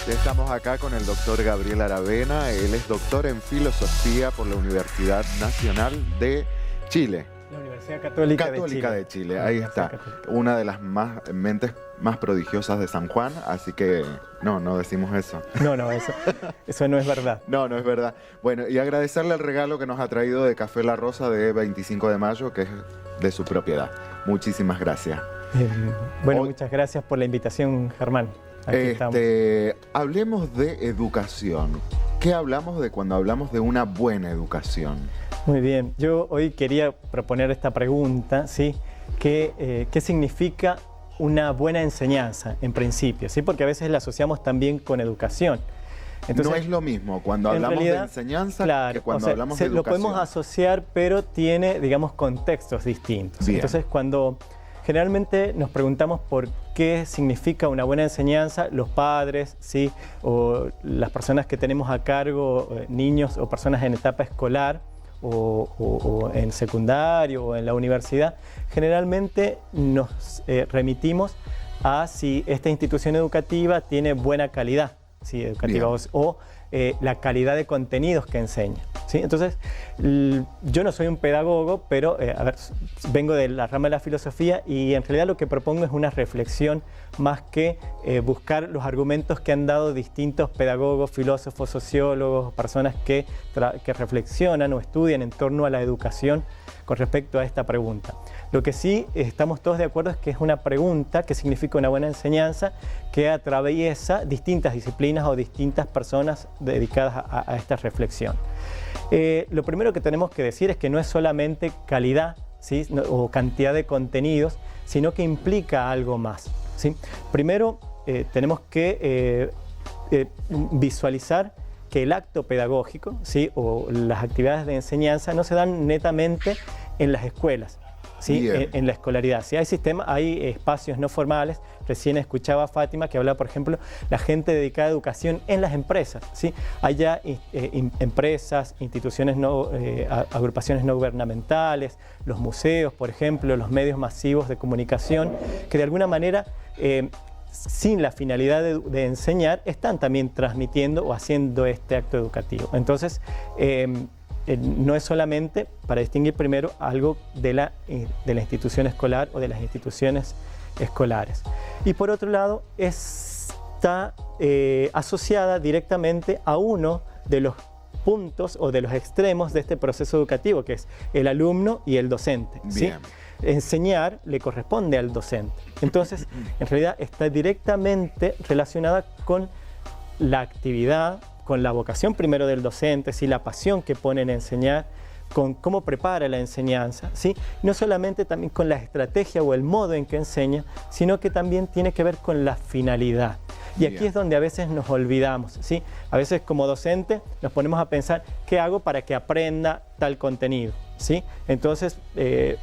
Estamos acá con el doctor Gabriel Aravena. Él es doctor en filosofía por la Universidad Nacional de Chile. La Universidad Católica de Chile. Ahí está. Una de las mentes más prodigiosas de San Juan, así que no decimos eso. No, eso no es verdad. No es verdad. Bueno, y agradecerle el regalo que nos ha traído de Café La Rosa de 25 de mayo, que es de su propiedad. Muchísimas gracias. Bueno, muchas gracias por la invitación, Germán. Aquí estamos. Hablemos de educación. ¿Qué hablamos de cuando hablamos de una buena educación? Muy bien. Yo hoy quería proponer esta pregunta, ¿sí? ¿Qué significa una buena enseñanza, en principio? ¿Sí? Porque a veces la asociamos también con educación. Entonces, no es lo mismo cuando hablamos de enseñanza, claro, que cuando hablamos de educación. Lo podemos asociar, pero tiene, digamos, contextos distintos. Bien. Entonces, cuando generalmente nos preguntamos por qué significa una buena enseñanza, los padres, ¿sí? O las personas que tenemos a cargo, niños o personas en etapa escolar, o en secundario o en la universidad, generalmente nos remitimos a si esta institución educativa tiene buena calidad, ¿sí? Educativa, o la calidad de contenidos que enseña, ¿sí? Entonces, yo no soy un pedagogo, pero vengo de la rama de la filosofía y en realidad lo que propongo es una reflexión más que buscar los argumentos que han dado distintos pedagogos, filósofos, sociólogos, personas que reflexionan o estudian en torno a la educación con respecto a esta pregunta. Lo que sí estamos todos de acuerdo es que es una pregunta que significa una buena enseñanza que atraviesa distintas disciplinas o distintas personas dedicadas a esta reflexión. Lo primero que tenemos que decir es que no es solamente calidad, ¿sí? O cantidad de contenidos, sino que implica algo más, ¿sí? Primero, tenemos que visualizar que el acto pedagógico, ¿sí? O las actividades de enseñanza no se dan netamente en las escuelas, ¿sí? En la escolaridad. ¿Sí? Hay espacios no formales. Recién escuchaba a Fátima que hablaba, por ejemplo, la gente dedicada a educación en las empresas, ¿sí? Hay ya empresas, instituciones, agrupaciones no gubernamentales, los museos, por ejemplo, los medios masivos de comunicación, que de alguna manera, sin la finalidad de enseñar, están también transmitiendo o haciendo este acto educativo. Entonces, no es solamente, para distinguir primero, algo de la institución escolar o de las instituciones escolares. Y por otro lado, está asociada directamente a uno de los puntos o de los extremos de este proceso educativo, que es el alumno y el docente, ¿sí? Enseñar le corresponde al docente. Entonces, en realidad está directamente relacionada con la actividad, con la vocación primero del docente, ¿sí? La pasión que pone en enseñar, con cómo prepara la enseñanza, ¿sí? No solamente también con la estrategia o el modo en que enseña, sino que también tiene que ver con la finalidad. Y aquí es donde a veces nos olvidamos, ¿sí? A veces como docente nos ponemos a pensar, ¿qué hago para que aprenda tal contenido? ¿Sí? Entonces,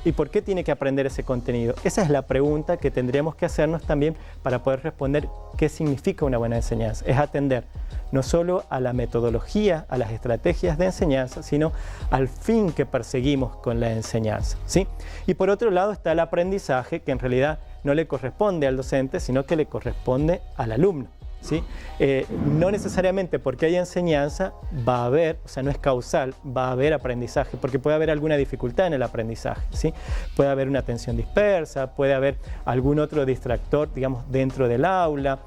¿y por qué tiene que aprender ese contenido? Esa es la pregunta que tendríamos que hacernos también para poder responder qué significa una buena enseñanza. Es atender no solo a la metodología, a las estrategias de enseñanza, sino al fin que perseguimos con la enseñanza, ¿sí? Y por otro lado está el aprendizaje, que en realidad no le corresponde al docente, sino que le corresponde al alumno, ¿sí? No necesariamente porque haya enseñanza va a haber, o sea, no es causal, va a haber aprendizaje, porque puede haber alguna dificultad en el aprendizaje, ¿sí? Puede haber una atención dispersa, puede haber algún otro distractor, digamos, dentro del aula,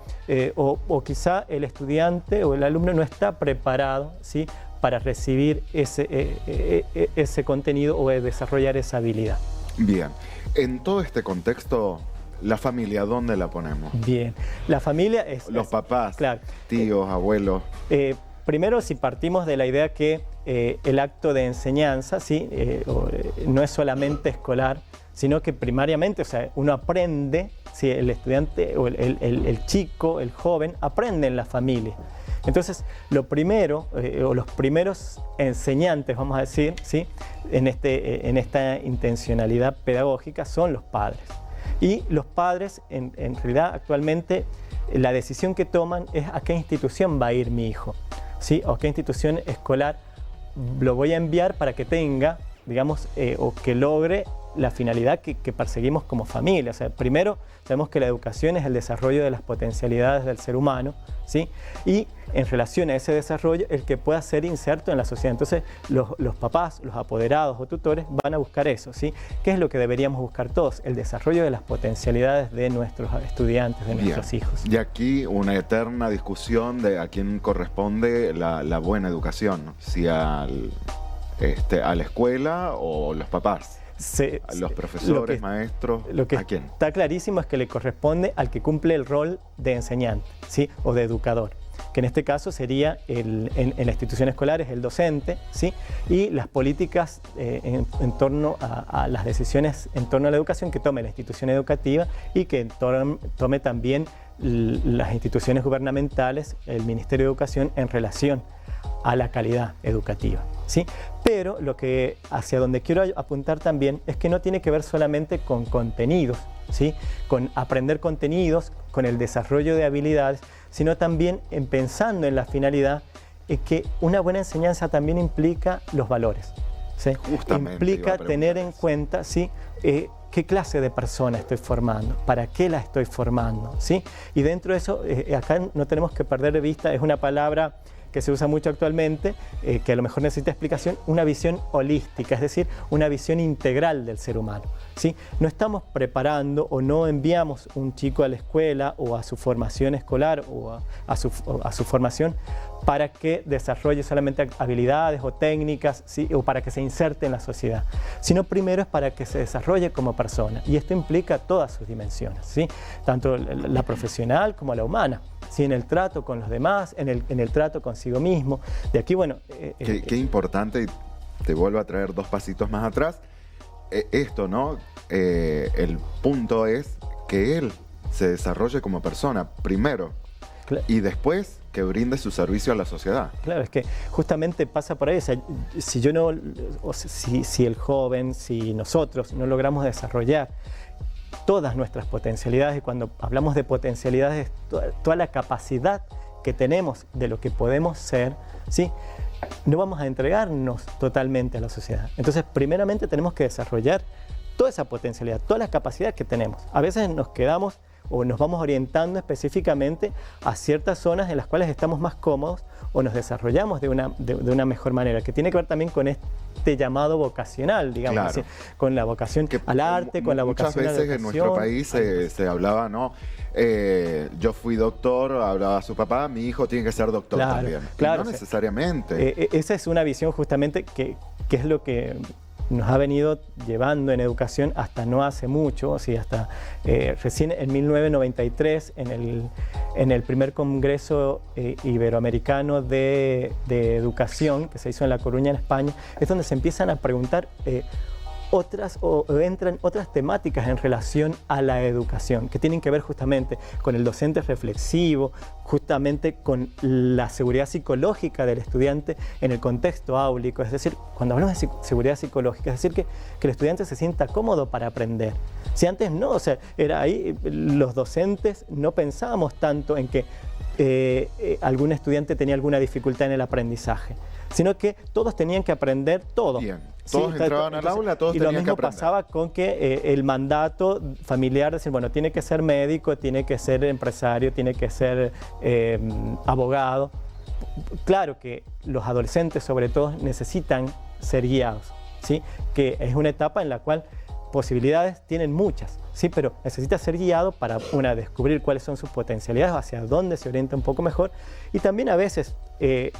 o quizá el estudiante o el alumno no está preparado, ¿sí? Para recibir ese contenido o desarrollar esa habilidad. Bien, en todo este contexto, ¿la familia dónde la ponemos? Bien, la familia es... Los papás, claro, tíos, abuelos. Primero, si partimos de la idea que el acto de enseñanza, ¿sí? No es solamente escolar, sino que primariamente, o sea, uno aprende, ¿sí? El estudiante o el chico, el joven, aprende en la familia. Entonces, lo primero, o los primeros enseñantes, vamos a decir, ¿sí? en esta intencionalidad pedagógica son los padres. Y los padres, en realidad, actualmente, la decisión que toman es a qué institución va a ir mi hijo, ¿sí? O a qué institución escolar lo voy a enviar para que tenga, digamos, o que logre la finalidad que perseguimos como familia. O sea, primero, sabemos que la educación es el desarrollo de las potencialidades del ser humano, ¿sí? Y en relación a ese desarrollo, el que pueda ser inserto en la sociedad. Entonces, los papás, los apoderados o tutores van a buscar eso, ¿sí? ¿Qué es lo que deberíamos buscar todos? El desarrollo de las potencialidades de nuestros estudiantes, de nuestros hijos. Y aquí una eterna discusión de a quién corresponde la buena educación, ¿no? Si a la escuela o los papás. A los profesores, maestros, ¿a quién? Está clarísimo es que le corresponde al que cumple el rol de enseñante, ¿sí? O de educador, que en este caso sería en la institución escolar es el docente, ¿sí? Y las políticas en torno a las decisiones en torno a la educación que tome la institución educativa y que tome también las instituciones gubernamentales, el Ministerio de Educación en relación a la calidad educativa, ¿sí? Pero hacia donde quiero apuntar también es que no tiene que ver solamente con contenidos, ¿sí? Con aprender contenidos, con el desarrollo de habilidades, sino también pensando en la finalidad que una buena enseñanza también implica los valores, ¿sí? Implica tener en cuenta, ¿sí? ¿Qué clase de persona estoy formando? ¿Para qué la estoy formando? ¿Sí? Y dentro de eso, acá no tenemos que perder de vista, es una palabra que se usa mucho actualmente, que a lo mejor necesita explicación, una visión holística, es decir, una visión integral del ser humano, ¿sí? No estamos preparando o no enviamos un chico a la escuela o a su formación escolar o a su formación para que desarrolle solamente habilidades o técnicas, ¿sí? O para que se inserte en la sociedad, sino primero es para que se desarrolle como persona, y esto implica todas sus dimensiones, ¿sí? Tanto la profesional como la humana, ¿sí? En el trato con los demás, en el trato consigo mismo. De aquí, bueno... Qué importante, y te vuelvo a traer 2 pasitos más atrás, esto, ¿no? El punto es que él se desarrolle como persona, primero, y después que brinde su servicio a la sociedad. Claro, es que justamente pasa por ahí. O sea, si el joven, si nosotros no logramos desarrollar todas nuestras potencialidades, y cuando hablamos de potencialidades, toda la capacidad que tenemos de lo que podemos ser, ¿sí? No vamos a entregarnos totalmente a la sociedad. Entonces, primeramente tenemos que desarrollar toda esa potencialidad, toda la capacidad que tenemos. A veces nos quedamos o nos vamos orientando específicamente a ciertas zonas en las cuales estamos más cómodos o nos desarrollamos de una mejor manera, que tiene que ver también con este llamado vocacional, digamos, claro. Así, con la vocación al arte, con la vocación a la educación. Muchas veces en nuestro país se hablaba, ¿no? Yo fui doctor, hablaba su papá, mi hijo tiene que ser doctor también. Claro, no necesariamente. Esa es una visión justamente que es lo que nos ha venido llevando en educación hasta no hace mucho, o sea, hasta recién en 1993, en el primer Congreso Iberoamericano de Educación, que se hizo en La Coruña, en España, es donde se empiezan a preguntar entran otras temáticas en relación a la educación, que tienen que ver justamente con el docente reflexivo, justamente con la seguridad psicológica del estudiante en el contexto áulico. Es decir, cuando hablamos de seguridad psicológica, es decir, que el estudiante se sienta cómodo para aprender. Si antes no, o sea, era ahí, los docentes no pensábamos tanto en que algún estudiante tenía alguna dificultad en el aprendizaje, sino que todos tenían que aprender todo. Bien. Todos entraban al aula, todos tenían que aprender. Y lo mismo pasaba con que el mandato familiar, decir, bueno, tiene que ser médico, tiene que ser empresario, tiene que ser abogado. Claro que los adolescentes, sobre todo, necesitan ser guiados, ¿sí? Que es una etapa en la cual posibilidades tienen muchas, ¿sí? Pero necesita ser guiado para, descubrir cuáles son sus potencialidades, hacia dónde se orienta un poco mejor. Y también a veces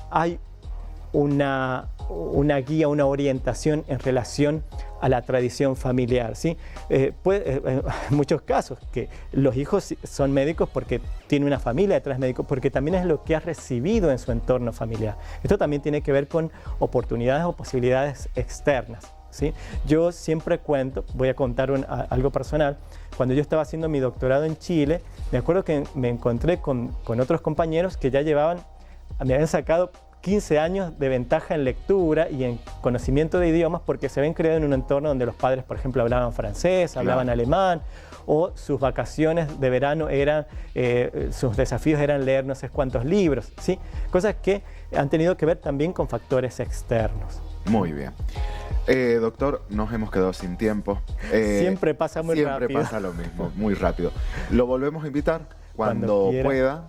hay una guía, una orientación en relación a la tradición familiar, ¿sí? En muchos casos que los hijos son médicos porque tiene una familia detrás médicos, porque también es lo que ha recibido en su entorno familiar. Esto también tiene que ver con oportunidades o posibilidades externas, ¿sí? Yo siempre cuento, voy a contar algo personal. Cuando yo estaba haciendo mi doctorado en Chile, me acuerdo que me encontré con otros compañeros que ya me habían sacado 15 años de ventaja en lectura y en conocimiento de idiomas, porque se habían criado en un entorno donde los padres, por ejemplo, hablaban francés, hablaban alemán, o sus vacaciones de verano sus desafíos eran leer no sé cuántos libros, ¿sí? Cosas que han tenido que ver también con factores externos. Muy bien. Doctor, nos hemos quedado sin tiempo. Siempre pasa muy rápido. Siempre pasa lo mismo, muy rápido. Lo volvemos a invitar cuando pueda,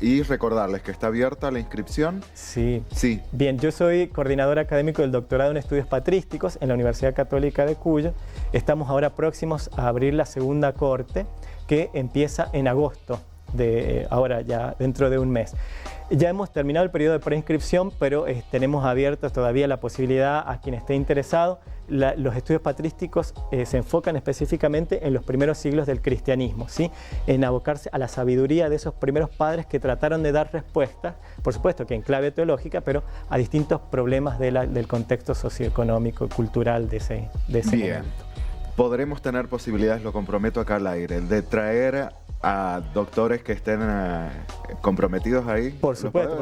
y recordarles que está abierta la inscripción. Sí. Sí. Bien, yo soy coordinador académico del doctorado en estudios patrísticos en la Universidad Católica de Cuyo. Estamos ahora próximos a abrir la segunda corte, que empieza en agosto, ahora ya dentro de un mes. Ya hemos terminado el periodo de preinscripción, pero tenemos abiertos todavía la posibilidad a quien esté interesado. Los estudios patrísticos se enfocan específicamente en los primeros siglos del cristianismo, ¿sí? En abocarse a la sabiduría de esos primeros padres que trataron de dar respuestas, por supuesto que en clave teológica, pero a distintos problemas del contexto socioeconómico y cultural de ese momento. Podremos tener posibilidades, lo comprometo acá al aire, de traer a doctores que estén comprometidos ahí. Por supuesto,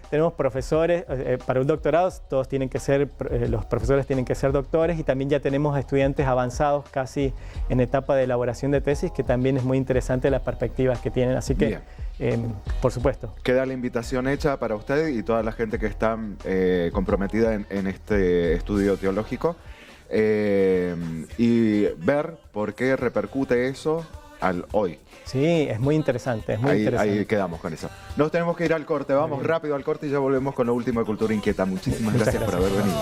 tenemos profesores, para un doctorado todos tienen que ser, los profesores tienen que ser doctores, y también ya tenemos estudiantes avanzados casi en etapa de elaboración de tesis, que también es muy interesante las perspectivas que tienen, así que por supuesto. Queda la invitación hecha para usted y toda la gente que está comprometida en este estudio teológico, y ver por qué repercute eso al hoy. Sí, es muy interesante, Ahí quedamos con eso. Nos tenemos que ir al corte, vamos rápido al corte y ya volvemos con lo último de Cultura Inquieta. Muchísimas gracias por haber venido.